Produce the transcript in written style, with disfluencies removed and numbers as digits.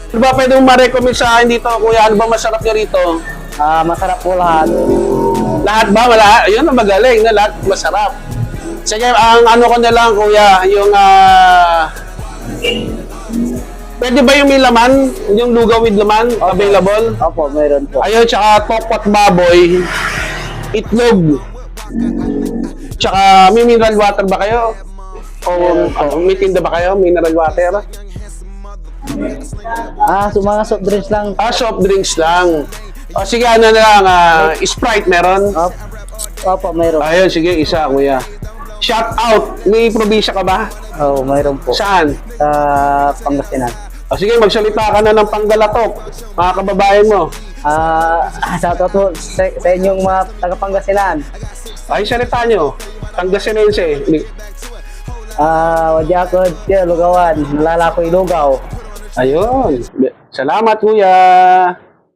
Ano ba pwede mong ma-recommend sa akin dito, kuya? Ano ba masarap nyo rito? Masarap po lahat. Lahat ba? Wala? Ayun ang magaling na lahat masarap. Sige, ang ano ko na lang, kuya, yung pwede ba yung may laman? Yung lugaw with laman? Available? Opo, meron po. Ayun, tsaka tokpat baboy, itlog. Tsaka may mineral water ba kayo? O may tinda ba kayo? Mineral water? Mga soft drinks lang. Soft drinks lang. O sige, ano na lang, Sprite meron? Opo, meron. Ayun, sige, isa, kuya. Shout out! May probinsya ka ba? Oo, meron po. Saan? Sa Pangasinan. O sige, magsalita ka na ng Panggalatok, mga kababayan mo. Shoutout po sa inyong mga taga-Pangasinan. Ay, salita nyo. Pangasinense. Wadyakod, Lugawan, nalala ko yung lugaw. Ayun. Salamat, kuya.